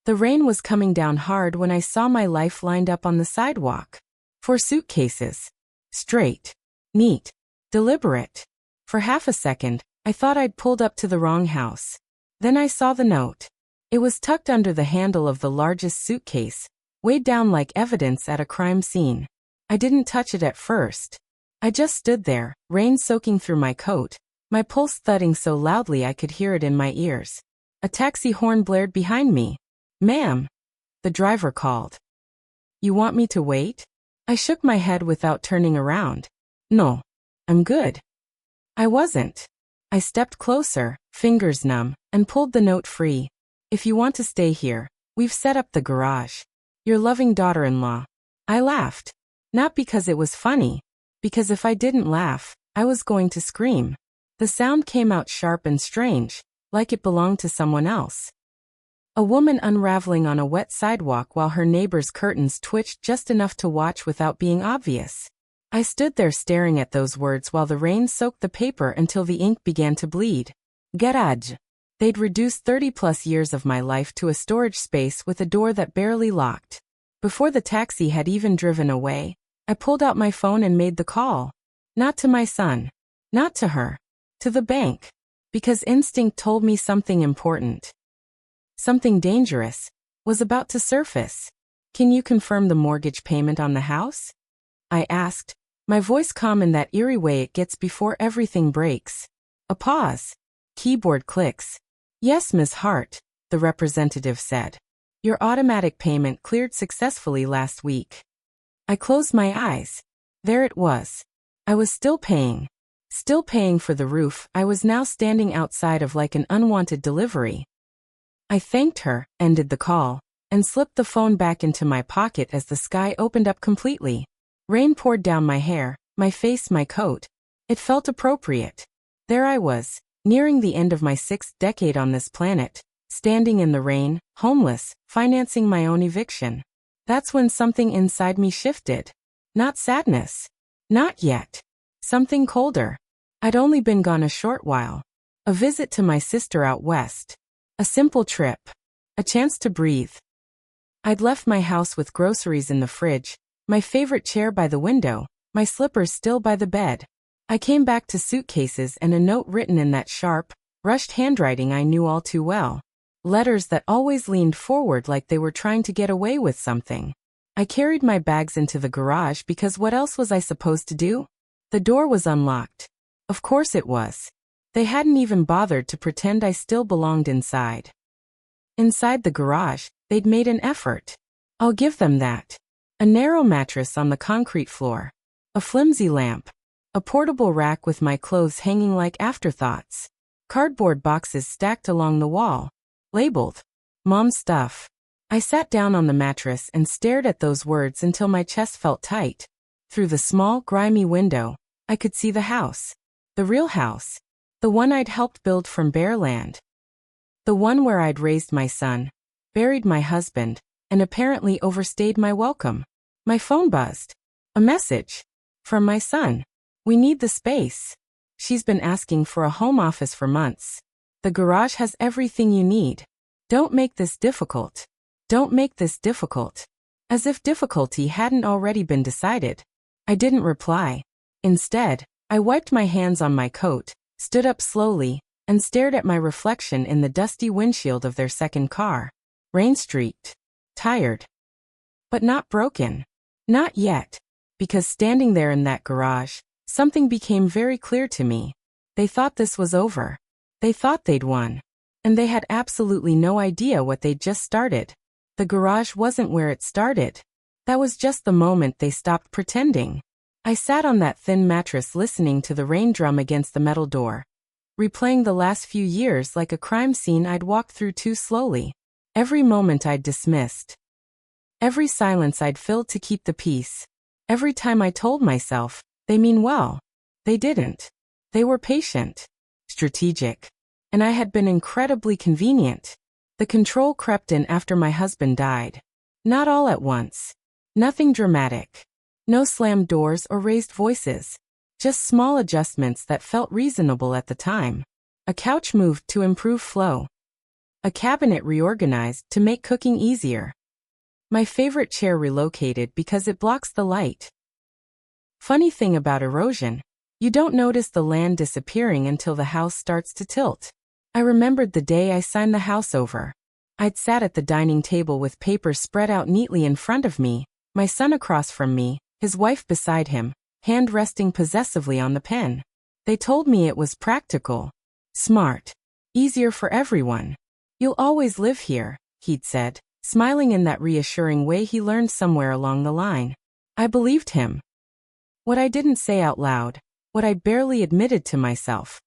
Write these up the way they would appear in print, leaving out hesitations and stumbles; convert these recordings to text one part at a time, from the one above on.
The rain was coming down hard when I saw my life lined up on the sidewalk. 4 suitcases. Straight. Neat. Deliberate. For half a second, I thought I'd pulled up to the wrong house. Then I saw the note. It was tucked under the handle of the largest suitcase, weighed down like evidence at a crime scene. I didn't touch it at first. I just stood there, rain soaking through my coat, my pulse thudding so loudly I could hear it in my ears. A taxi horn blared behind me. "Ma'am," the driver called. "You want me to wait?" I shook my head without turning around. "No. I'm good." I wasn't. I stepped closer, fingers numb, and pulled the note free. "If you want to stay here, we've set up the garage. Your loving daughter-in-law." I laughed. Not because it was funny, because if I didn't laugh, I was going to scream. The sound came out sharp and strange, like it belonged to someone else. A woman unraveling on a wet sidewalk while her neighbor's curtains twitched just enough to watch without being obvious. I stood there staring at those words while the rain soaked the paper until the ink began to bleed. Garage. They'd reduced 30+ years of my life to a storage space with a door that barely locked. Before the taxi had even driven away, I pulled out my phone and made the call. Not to my son. Not to her. To the bank. Because instinct told me something important. Something dangerous was about to surface. "Can you confirm the mortgage payment on the house?" I asked, my voice calm in that eerie way it gets before everything breaks. A pause. Keyboard clicks. "Yes, Ms. Hart," the representative said. "Your automatic payment cleared successfully last week." I closed my eyes. There it was. I was still paying. Still paying for the roof I was now standing outside of like an unwanted delivery. I thanked her, ended the call, and slipped the phone back into my pocket as the sky opened up completely. Rain poured down my hair, my face, my coat. It felt appropriate. There I was, nearing the end of my 6th decade on this planet, standing in the rain, homeless, financing my own eviction. That's when something inside me shifted. Not sadness. Not yet. Something colder. I'd only been gone a short while. A visit to my sister out west. A simple trip. A chance to breathe. I'd left my house with groceries in the fridge, my favorite chair by the window, my slippers still by the bed. I came back to suitcases and a note written in that sharp, rushed handwriting I knew all too well. Letters that always leaned forward like they were trying to get away with something. I carried my bags into the garage because what else was I supposed to do? The door was unlocked. Of course it was. They hadn't even bothered to pretend I still belonged inside. Inside the garage, they'd made an effort. I'll give them that. A narrow mattress on the concrete floor. A flimsy lamp. A portable rack with my clothes hanging like afterthoughts. Cardboard boxes stacked along the wall. Labeled, "Mom's stuff." I sat down on the mattress and stared at those words until my chest felt tight. Through the small, grimy window, I could see the house. The real house. The one I'd helped build from bare land. The one where I'd raised my son, buried my husband, and apparently overstayed my welcome. My phone buzzed. A message. From my son. "We need the space. She's been asking for a home office for months. The garage has everything you need. Don't make this difficult. Don't make this difficult." As if difficulty hadn't already been decided. I didn't reply. Instead, I wiped my hands on my coat, stood up slowly, and stared at my reflection in the dusty windshield of their second car. Rain-streaked. Tired. But not broken. Not yet. Because standing there in that garage, something became very clear to me. They thought this was over. They thought they'd won. And they had absolutely no idea what they'd just started. The garage wasn't where it started. That was just the moment they stopped pretending. I sat on that thin mattress listening to the rain drum against the metal door, replaying the last few years like a crime scene I'd walked through too slowly. Every moment I'd dismissed. Every silence I'd filled to keep the peace. Every time I told myself, they mean well. They didn't. They were patient. Strategic. And I had been incredibly convenient. The control crept in after my husband died. Not all at once. Nothing dramatic. No slammed doors or raised voices. Just small adjustments that felt reasonable at the time. A couch moved to improve flow. A cabinet reorganized to make cooking easier. My favorite chair relocated because it blocks the light. Funny thing about erosion, you don't notice the land disappearing until the house starts to tilt. I remembered the day I signed the house over. I'd sat at the dining table with papers spread out neatly in front of me, my son across from me, his wife beside him, hand resting possessively on the pen. They told me it was practical, smart, easier for everyone. You'll always live here, he'd said, smiling in that reassuring way he learned somewhere along the line. I believed him. What I didn't say out loud, what I barely admitted to myself,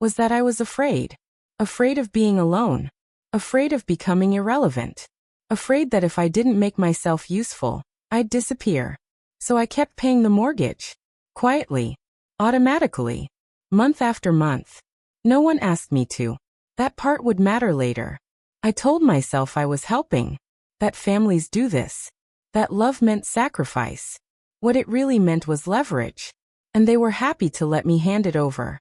was that I was afraid. Afraid of being alone. Afraid of becoming irrelevant. Afraid that if I didn't make myself useful, I'd disappear. So I kept paying the mortgage. Quietly. Automatically. Month after month. No one asked me to. That part would matter later. I told myself I was helping. That families do this. That love meant sacrifice. What it really meant was leverage. And they were happy to let me hand it over.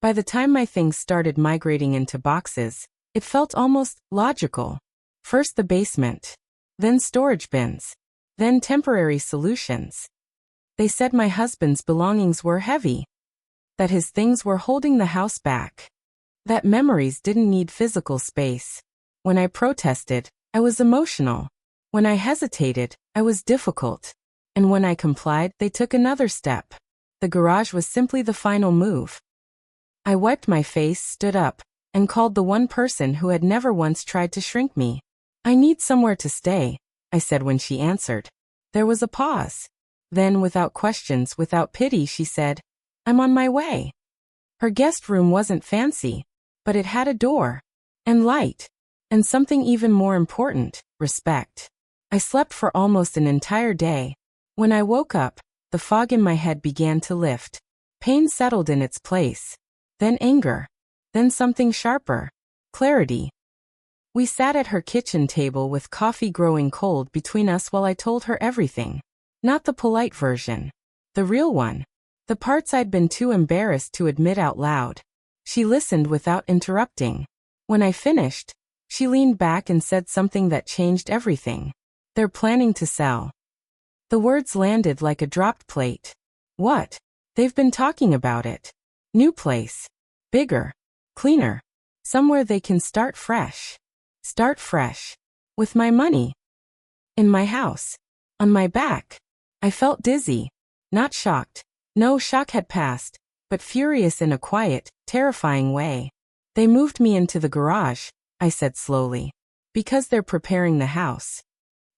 By the time my things started migrating into boxes, it felt almost logical. First the basement. Then storage bins. Then temporary solutions. They said my husband's belongings were heavy. That his things were holding the house back. That memories didn't need physical space. When I protested, I was emotional. When I hesitated, I was difficult. And when I complied, they took another step. The garage was simply the final move. I wiped my face, stood up, and called the one person who had never once tried to shrink me. I need somewhere to stay, I said when she answered. There was a pause. Then, without questions, without pity, she said, I'm on my way. Her guest room wasn't fancy, but it had a door, and light, and something even more important, respect. I slept for almost an entire day. When I woke up, the fog in my head began to lift. Pain settled in its place. Then anger. Then something sharper. Clarity. We sat at her kitchen table with coffee growing cold between us while I told her everything. Not the polite version. The real one. The parts I'd been too embarrassed to admit out loud. She listened without interrupting. When I finished, she leaned back and said something that changed everything. They're planning to sell. The words landed like a dropped plate. What? They've been talking about it. New place. Bigger. Cleaner. Somewhere they can start fresh. Start fresh. With my money. In my house. On my back. I felt dizzy. Not shocked. No, shock had passed, but furious in a quiet, terrifying way. They moved me into the garage, I said slowly. Because they're preparing the house.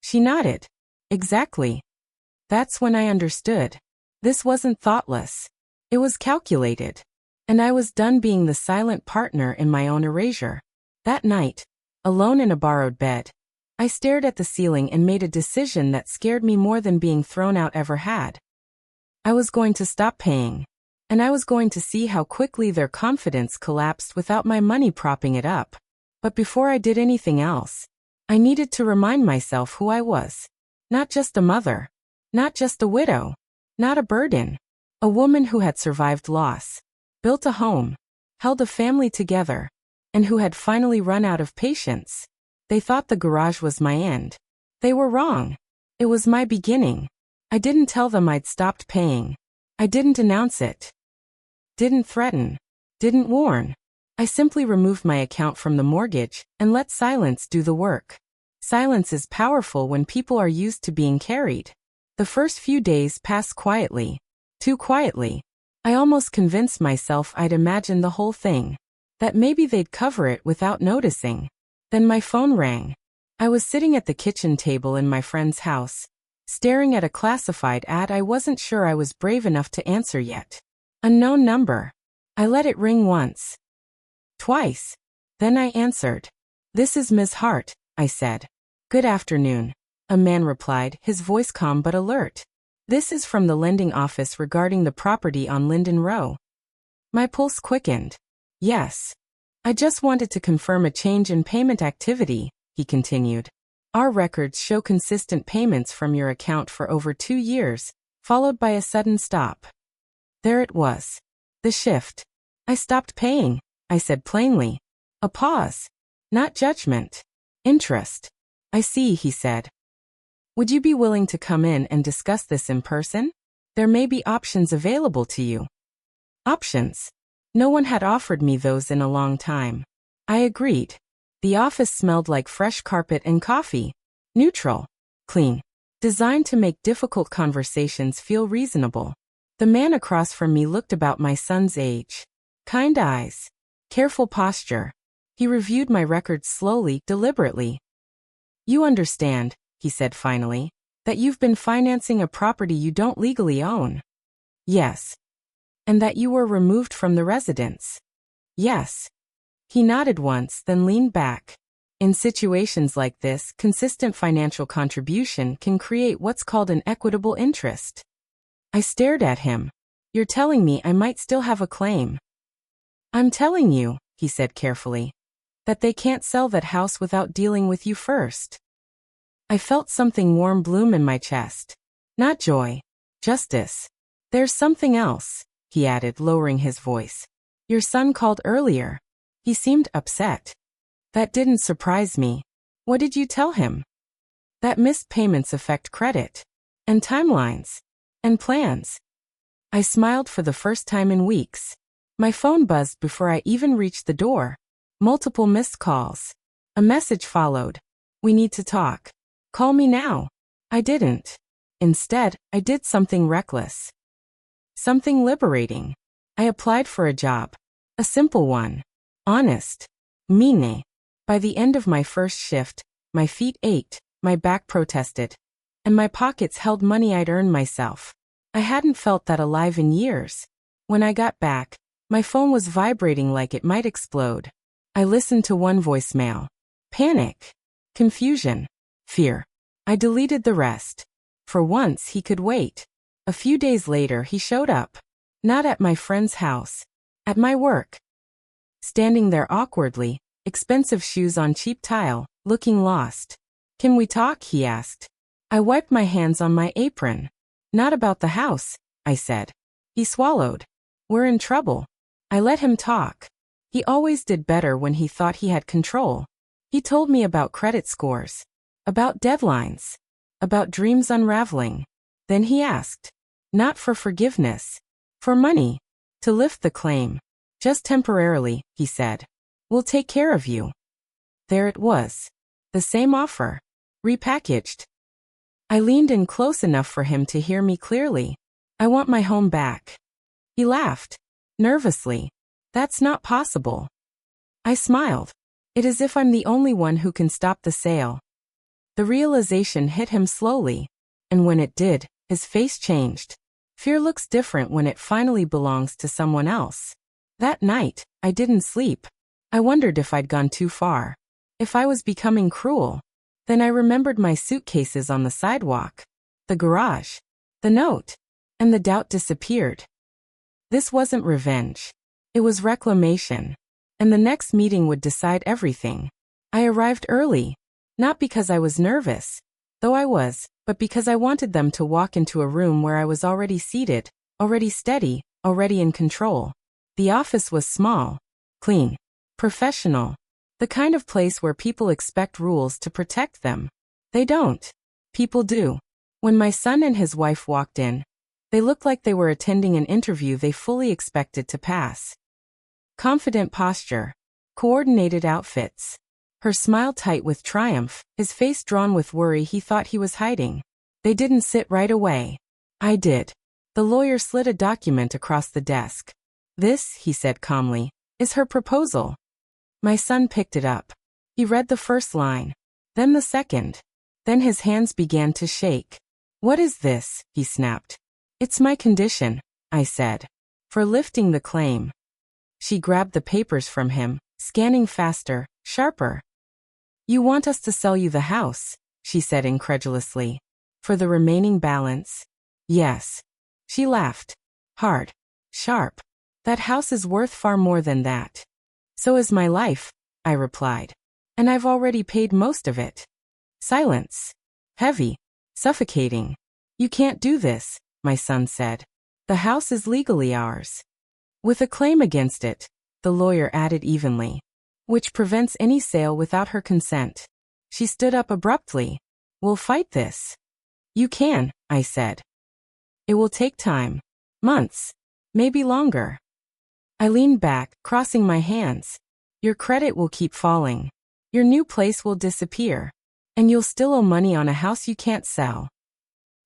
She nodded. Exactly. That's when I understood. This wasn't thoughtless. It was calculated. And I was done being the silent partner in my own erasure. That night, alone in a borrowed bed, I stared at the ceiling and made a decision that scared me more than being thrown out ever had. I was going to stop paying. And I was going to see how quickly their confidence collapsed without my money propping it up. But before I did anything else, I needed to remind myself who I was. Not just a mother. Not just a widow. Not a burden. A woman who had survived loss. Built a home. Held a family together. And who had finally run out of patience. They thought the garage was my end. They were wrong. It was my beginning. I didn't tell them I'd stopped paying. I didn't announce it. Didn't threaten. Didn't warn. I simply removed my account from the mortgage and let silence do the work. Silence is powerful when people are used to being carried. The first few days passed quietly. Too quietly. I almost convinced myself I'd imagined the whole thing. That maybe they'd cover it without noticing. Then my phone rang. I was sitting at the kitchen table in my friend's house, staring at a classified ad I wasn't sure I was brave enough to answer yet. Unknown number. I let it ring once. Twice. Then I answered. This is Ms. Hart, I said. Good afternoon. A man replied, his voice calm but alert. This is from the lending office regarding the property on Linden Row. My pulse quickened. Yes. I just wanted to confirm a change in payment activity, he continued. Our records show consistent payments from your account for over 2 years, followed by a sudden stop. There it was. The shift. I stopped paying, I said plainly. A pause. Not judgment. Interest. I see, he said. Would you be willing to come in and discuss this in person? There may be options available to you. Options. No one had offered me those in a long time. I agreed. The office smelled like fresh carpet and coffee. Neutral. Clean. Designed to make difficult conversations feel reasonable. The man across from me looked about my son's age. Kind eyes. Careful posture. He reviewed my records slowly, deliberately. You understand, he said finally, that you've been financing a property you don't legally own. Yes. And that you were removed from the residence. Yes. He nodded once, then leaned back. In situations like this, consistent financial contribution can create what's called an equitable interest. I stared at him. You're telling me I might still have a claim. I'm telling you, he said carefully, that they can't sell that house without dealing with you first. I felt something warm bloom in my chest. Not joy. Justice. There's something else, he added, lowering his voice. Your son called earlier. He seemed upset. That didn't surprise me. What did you tell him? That missed payments affect credit. And timelines. And plans. I smiled for the first time in weeks. My phone buzzed before I even reached the door. Multiple missed calls. A message followed. We need to talk. Call me now. I didn't. Instead, I did something reckless. Something liberating. I applied for a job. A simple one. Honest. Mine. By the end of my first shift, my feet ached, my back protested, and my pockets held money I'd earned myself. I hadn't felt that alive in years. When I got back, my phone was vibrating like it might explode. I listened to one voicemail. Panic. Confusion. Fear. I deleted the rest. For once, he could wait. A few days later, he showed up. Not at my friend's house. At my work. Standing there awkwardly, expensive shoes on cheap tile, looking lost. Can we talk? He asked. I wiped my hands on my apron. Not about the house, I said. He swallowed. We're in trouble. I let him talk. He always did better when he thought he had control. He told me about credit scores. About deadlines. About dreams unraveling. Then he asked. Not for forgiveness. For money. To lift the claim. Just temporarily, he said. We'll take care of you. There it was. The same offer. Repackaged. I leaned in close enough for him to hear me clearly. I want my home back. He laughed. Nervously. That's not possible. I smiled. It is if I'm the only one who can stop the sale. The realization hit him slowly. And when it did, his face changed. Fear looks different when it finally belongs to someone else. That night, I didn't sleep. I wondered if I'd gone too far. If I was becoming cruel. Then I remembered my suitcases on the sidewalk. The garage. The note. And the doubt disappeared. This wasn't revenge. It was reclamation. And the next meeting would decide everything. I arrived early. Not because I was nervous. Though I was, but because I wanted them to walk into a room where I was already seated, already steady, already in control. The office was small. Clean. Professional. The kind of place where people expect rules to protect them. They don't. People do. When my son and his wife walked in, they looked like they were attending an interview they fully expected to pass. Confident posture. Coordinated outfits. Her smile tight with triumph, his face drawn with worry he thought he was hiding. They didn't sit right away. I did. The lawyer slid a document across the desk. This, he said calmly, is her proposal. My son picked it up. He read the first line. Then the second. Then his hands began to shake. What is this? He snapped. It's my condition, I said. For lifting the claim. She grabbed the papers from him, scanning faster, sharper. You want us to sell you the house, she said incredulously. For the remaining balance? Yes. She laughed. Hard. Sharp. That house is worth far more than that. So is my life, I replied. And I've already paid most of it. Silence. Heavy. Suffocating. You can't do this, my son said. The house is legally ours. With a claim against it, the lawyer added evenly. which prevents any sale without her consent. She stood up abruptly. We'll fight this. You can, I said. It will take time. Months. Maybe longer. I leaned back, crossing my hands. Your credit will keep falling. Your new place will disappear. And you'll still owe money on a house you can't sell.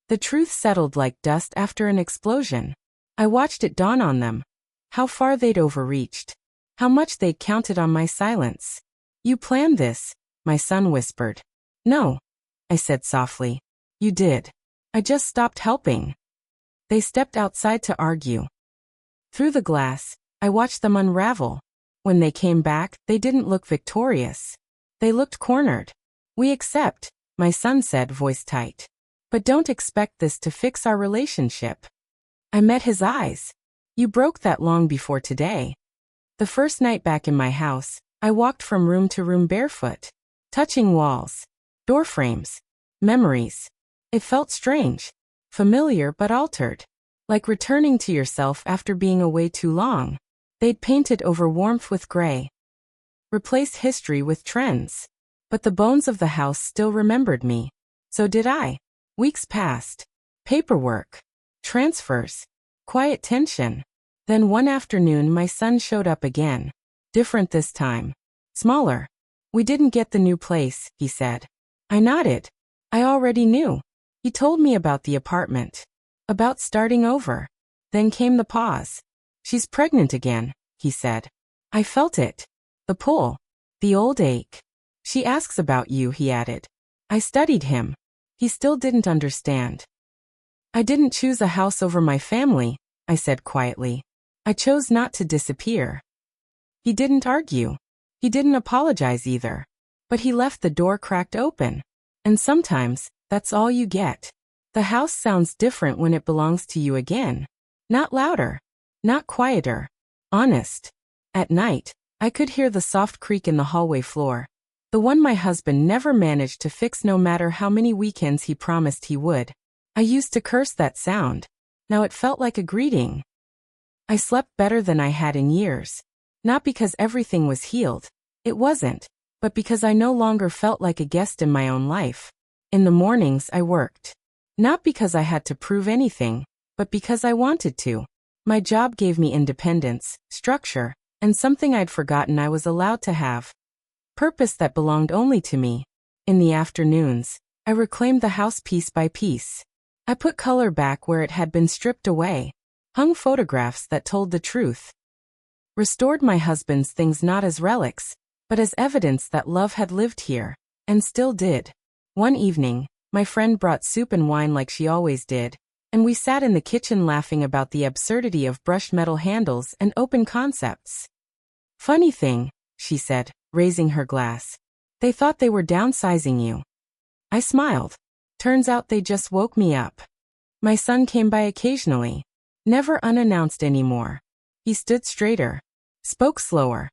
The truth settled like dust after an explosion. I watched it dawn on them. How far they'd overreached. How much they'd counted on my silence. You planned this, my son whispered. No, I said softly. You did. I just stopped helping. They stepped outside to argue. Through the glass, I watched them unravel. When they came back, they didn't look victorious. They looked cornered. We accept, my son said, voice tight. But don't expect this to fix our relationship. I met his eyes. You broke that long before today. The first night back in my house, I walked from room to room barefoot, touching walls, door frames, memories. It felt strange, familiar but altered, like returning to yourself after being away too long. They'd painted over warmth with gray, replaced history with trends. But the bones of the house still remembered me. So did I. Weeks passed. Paperwork. Transfers. Quiet tension. Then one afternoon my son showed up again. Different this time. Smaller. We didn't get the new place, he said. I nodded. I already knew. He told me about the apartment. About starting over. Then came the pause. She's pregnant again, he said. I felt it. The pull. The old ache. She asks about you, he added. I studied him. He still didn't understand. I didn't choose a house over my family, I said quietly. I chose not to disappear. He didn't argue. He didn't apologize either. But he left the door cracked open. And sometimes, that's all you get. The house sounds different when it belongs to you again. Not louder. Not quieter. Honest. At night, I could hear the soft creak in the hallway floor. The one my husband never managed to fix no matter how many weekends he promised he would. I used to curse that sound. Now it felt like a greeting. I slept better than I had in years. Not because everything was healed. It wasn't. But because I no longer felt like a guest in my own life. In the mornings I worked. Not because I had to prove anything, but because I wanted to. My job gave me independence, structure, and something I'd forgotten I was allowed to have. Purpose that belonged only to me. In the afternoons, I reclaimed the house piece by piece. I put color back where it had been stripped away, hung photographs that told the truth. Restored my husband's things not as relics, but as evidence that love had lived here, and still did. One evening, my friend brought soup and wine like she always did, and we sat in the kitchen laughing about the absurdity of brushed metal handles and open concepts. Funny thing, she said, raising her glass. They thought they were downsizing you. I smiled. Turns out they just woke me up. My son came by occasionally. Never unannounced anymore. He stood straighter. Spoke slower.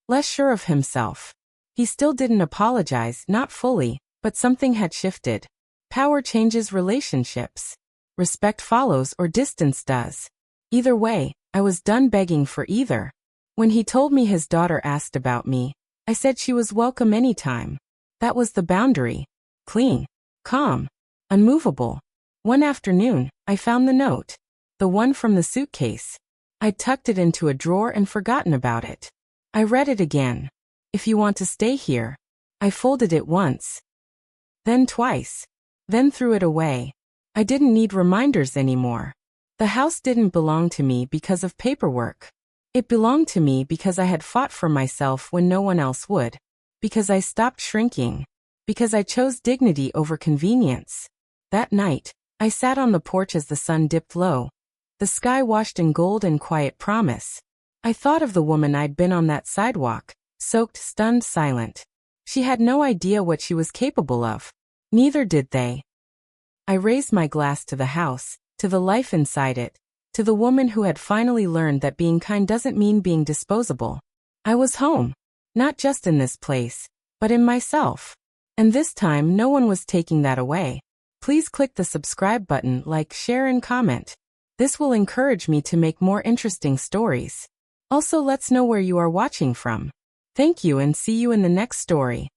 Less sure of himself. He still didn't apologize, not fully, but something had shifted. Power changes relationships. Respect follows or distance does. Either way, I was done begging for either. When he told me his daughter asked about me, I said she was welcome anytime. That was the boundary. Clean. Calm. Unmovable. One afternoon, I found the note. The one from the suitcase. I'd tucked it into a drawer and forgotten about it. I read it again. If you want to stay here. I folded it once. Then twice. Then threw it away. I didn't need reminders anymore. The house didn't belong to me because of paperwork. It belonged to me because I had fought for myself when no one else would. Because I stopped shrinking. Because I chose dignity over convenience. That night, I sat on the porch as the sun dipped low. The sky washed in gold and quiet promise. I thought of the woman I'd been on that sidewalk, soaked, stunned, silent. She had no idea what she was capable of. Neither did they. I raised my glass to the house, to the life inside it, to the woman who had finally learned that being kind doesn't mean being disposable. I was home. Not just in this place, but in myself. And this time no one was taking that away. Please click the subscribe button, like, share and comment. This will encourage me to make more interesting stories. Also, let's know where you are watching from. Thank you and see you in the next story.